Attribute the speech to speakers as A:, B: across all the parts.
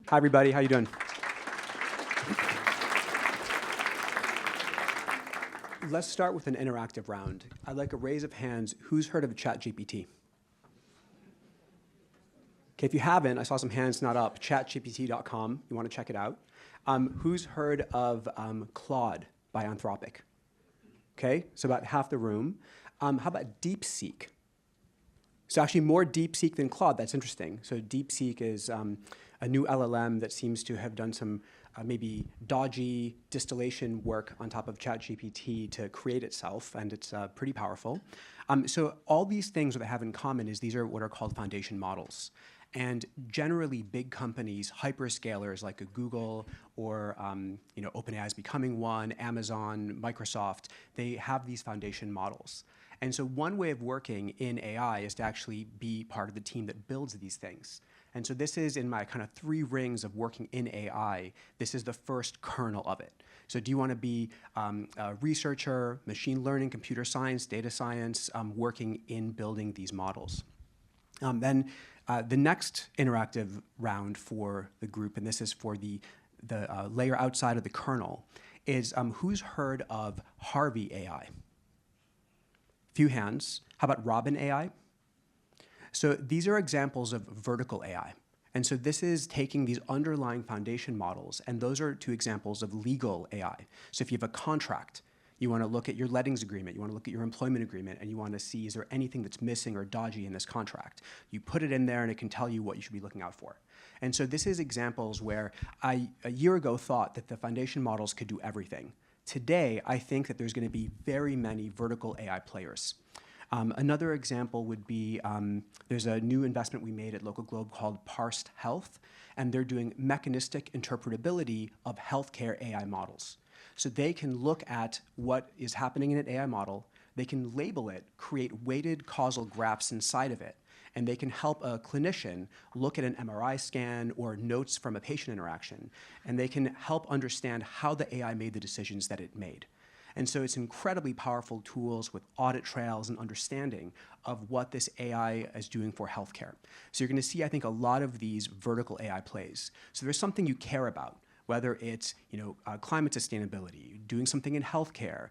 A: Hi, everybody. How you doing? Let's start with an interactive round. I'd like a raise of hands. Who's heard of ChatGPT? Okay, if you haven't, I saw some hands not up. ChatGPT.com. You want to check it out. Who's heard of Claude by Anthropic? Okay, so about half the room. How about DeepSeek? So actually more DeepSeek than Claude. That's interesting. So DeepSeek is a new LLM that seems to have done some maybe dodgy distillation work on top of ChatGPT to create itself, and it's pretty powerful. So all these things what they have in common is these are what are called foundation models. And generally, big companies, hyperscalers like a Google or OpenAI is becoming one, Amazon, Microsoft, they have these foundation models. And so one way of working in AI is to actually be part of the team that builds these things. And so this is in my kind of 3 rings of working in AI. This is the first kernel of it. So do you want to be a researcher, machine learning, computer science, data science, working in building these models? Then the next interactive round for the group, and this is for the layer outside of the kernel, is who's heard of Harvey AI? Few hands. How about Robin AI? So these are examples of vertical AI. And so this is taking these underlying foundation models, and those are 2 examples of legal AI. So if you have a contract, you want to look at your lettings agreement, you want to look at your employment agreement, and you want to see, is there anything that's missing or dodgy in this contract? You put it in there, and it can tell you what you should be looking out for. And so this is examples where I, a year ago, thought that the foundation models could do everything. Today, I think that there's going to be very many vertical AI players. Another example would be there's a new investment we made at Local Globe called Parsed Health, and they're doing mechanistic interpretability of healthcare AI models. So they can look at what is happening in an AI model, they can label it, create weighted causal graphs inside of it, and they can help a clinician look at an MRI scan or notes from a patient interaction, and they can help understand how the AI made the decisions that it made. And so it's incredibly powerful tools with audit trails and understanding of what this AI is doing for healthcare. So you're going to see, I think, a lot of these vertical AI plays. So there's something you care about, whether it's climate sustainability, doing something in healthcare,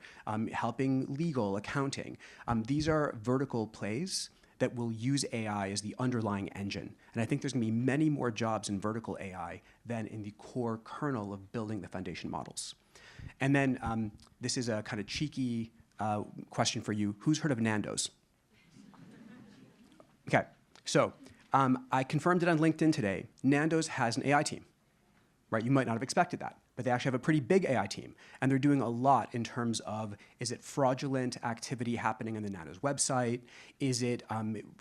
A: helping legal, accounting. These are vertical plays that will use AI as the underlying engine. And I think there's going to be many more jobs in vertical AI than in the core kernel of building the foundation models. And then this is a kind of cheeky question for you. Who's heard of Nando's? Okay, so I confirmed it on LinkedIn today. Nando's has an AI team, right? You might not have expected that, but they actually have a pretty big AI team. And they're doing a lot in terms of, is it fraudulent activity happening on the Nando's website? Is it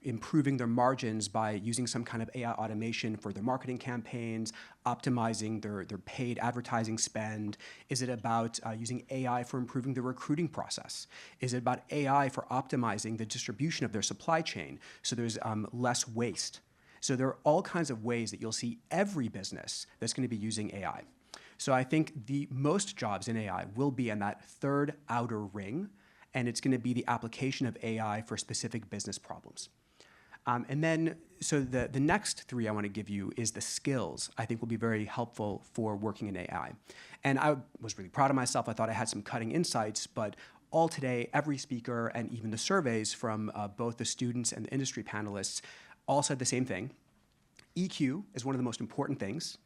A: improving their margins by using some kind of AI automation for their marketing campaigns, optimizing their paid advertising spend? Is it about using AI for improving the recruiting process? Is it about AI for optimizing the distribution of their supply chain so there's less waste? So there are all kinds of ways that you'll see every business that's going to be using AI. So I think the most jobs in AI will be in that third outer ring, and it's going to be the application of AI for specific business problems. And then, so the next 3 I want to give you is the skills I think will be very helpful for working in AI. And I was really proud of myself. I thought I had some cutting insights, but all today, every speaker and even the surveys from both the students and the industry panelists all said the same thing. EQ is one of the most important things.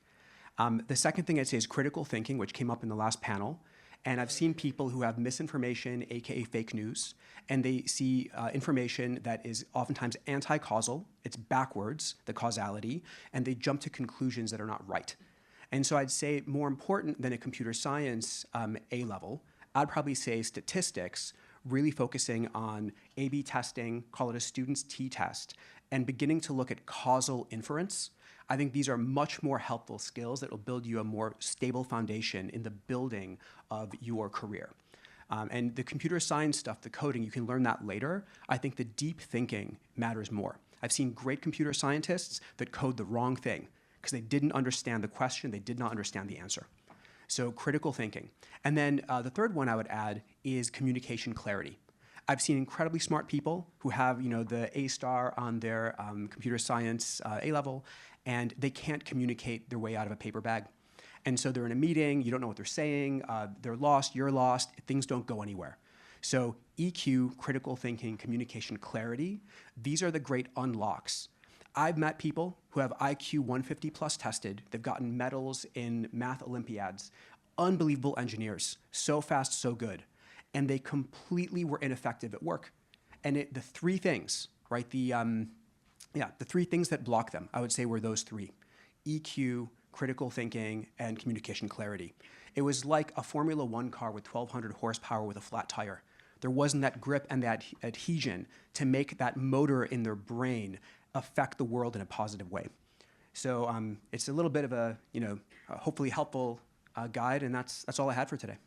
A: The second thing I'd say is critical thinking, which came up in the last panel. And I've seen people who have misinformation, AKA fake news, and they see information that is oftentimes anti-causal, it's backwards, the causality, and they jump to conclusions that are not right. And so I'd say more important than a computer science A level, I'd probably say statistics, really focusing on A/B testing, call it a student's t-test, and beginning to look at causal inference. I think these are much more helpful skills that will build you a more stable foundation in the building of your career. And the computer science stuff, the coding, you can learn that later. I think the deep thinking matters more. I've seen great computer scientists that code the wrong thing because they didn't understand the question, they did not understand the answer. So critical thinking. And then the third one I would add is communication clarity. I've seen incredibly smart people who have, the A star on their computer science A level, and they can't communicate their way out of a paper bag. And so they're in a meeting, you don't know what they're saying, they're lost, you're lost, things don't go anywhere. So EQ, critical thinking, communication, clarity, these are the great unlocks. I've met people who have IQ 150 plus tested. They've gotten medals in math Olympiads, unbelievable engineers, so fast, so good. And they completely were ineffective at work. And the three things, right, the three things that block them, I would say were those three: EQ, critical thinking, and communication clarity. It was like a Formula One car with 1,200 horsepower with a flat tire. There wasn't that grip and that adhesion to make that motor in their brain affect the world in a positive way. So it's a little bit of a, hopefully helpful guide, and that's all I had for today.